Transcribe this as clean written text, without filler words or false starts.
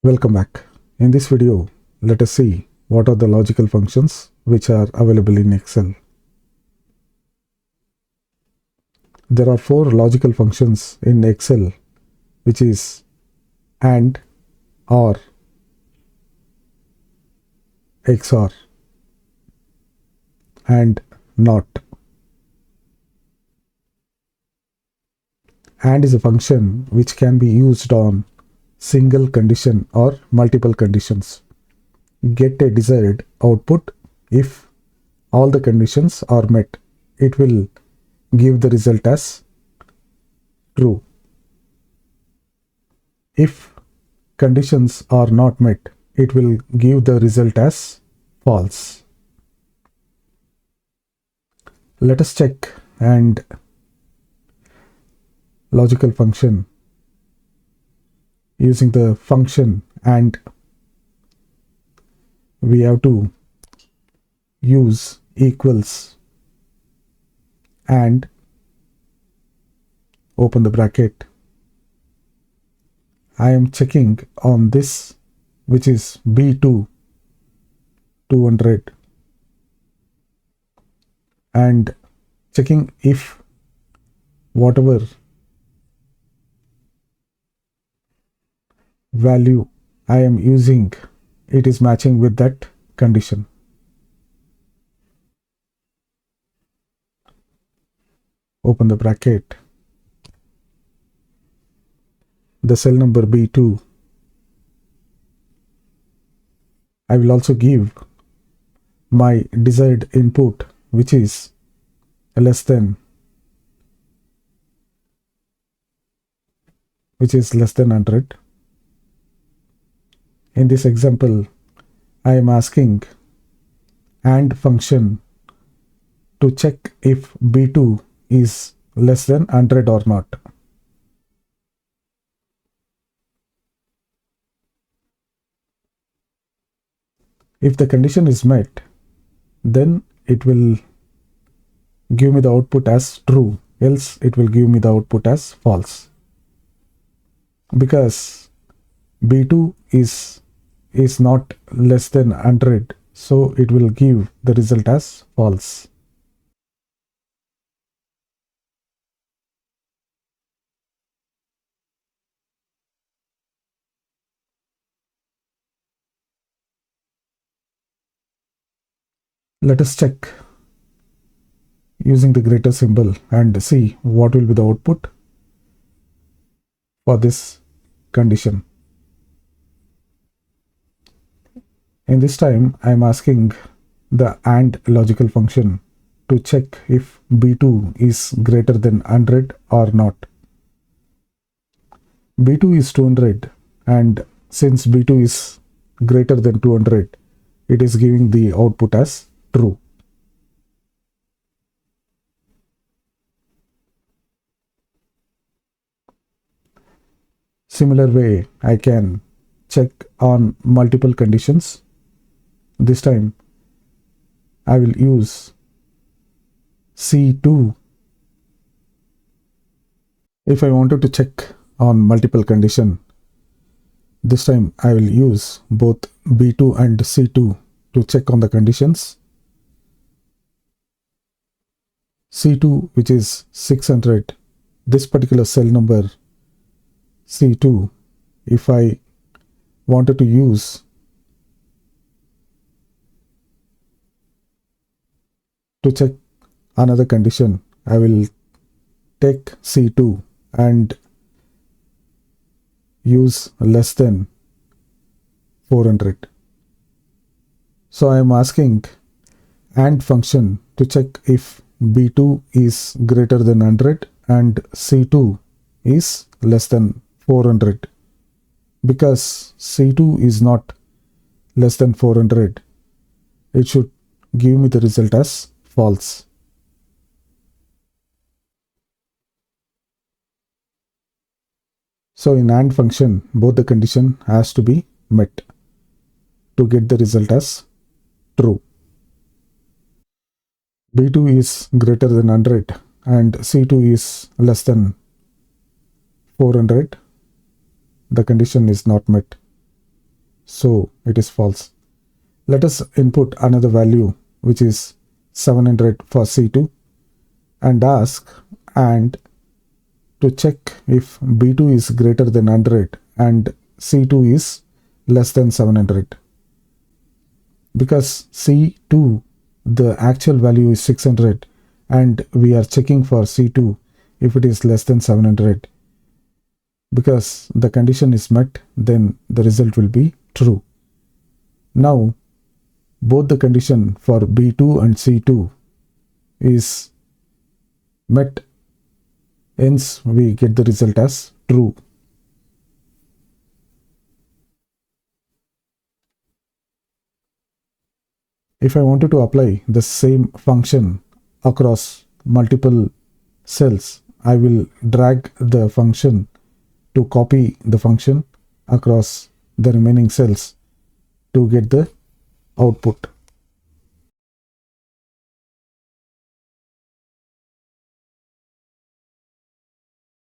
Welcome back. In this video, let us see what are the logical functions which are available in Excel. There are 4 logical functions in Excel, which is AND, OR, XOR, and NOT. AND is a function which can be used on single condition or multiple conditions. Get a desired output. If all the conditions are met, it will give the result as true. If conditions are not met, it will give the result as false. Let us check and logical function using the function, and we have to use equals and open the bracket. I am checking on this, which is B2 200, and checking if whatever value I am using, it is matching with that condition. Open the bracket. The cell number B2. I will also give my desired input, which is less than 100. In this example, I am asking AND function to check if B2 is less than 100 or not. If the condition is met, then it will give me the output as true, else it will give me the output as false. Because B2 is not less than 100, so it will give the result as false. Let us check using the greater symbol and see what will be the output for this condition. In this time, I am asking the AND logical function to check if B2 is greater than 100 or not. B2 is 200, and since B2 is greater than 200, it is giving the output as true. Similar way, I can check on multiple conditions. This time, I will use C2. If I wanted to check on multiple condition, this time I will use both B2 and C2 to check on the conditions. C2, which is 600, this particular cell number C2, if I wanted to use to check another condition, I will take C2 and use less than 400. So I am asking AND function to check if B2 is greater than 100 and C2 is less than 400. Because C2 is not less than 400, it should give me the result as false. So in AND function, both the condition has to be met to get the result as true. B2 is greater than 100 and C2 is less than 400. The condition is not met. so it is false. Let us input another value which is 700 for C2 and ask and to check if B2 is greater than 100 and C2 is less than 700. Because C2, the actual value is 600 and we are checking for C2 if it is less than 700. Because the condition is met, then the result will be true. Now, both the condition for B2 and C2 is met, hence we get the result as true. If I wanted to apply the same function across multiple cells, I will drag the function to copy the function across the remaining cells to get the output.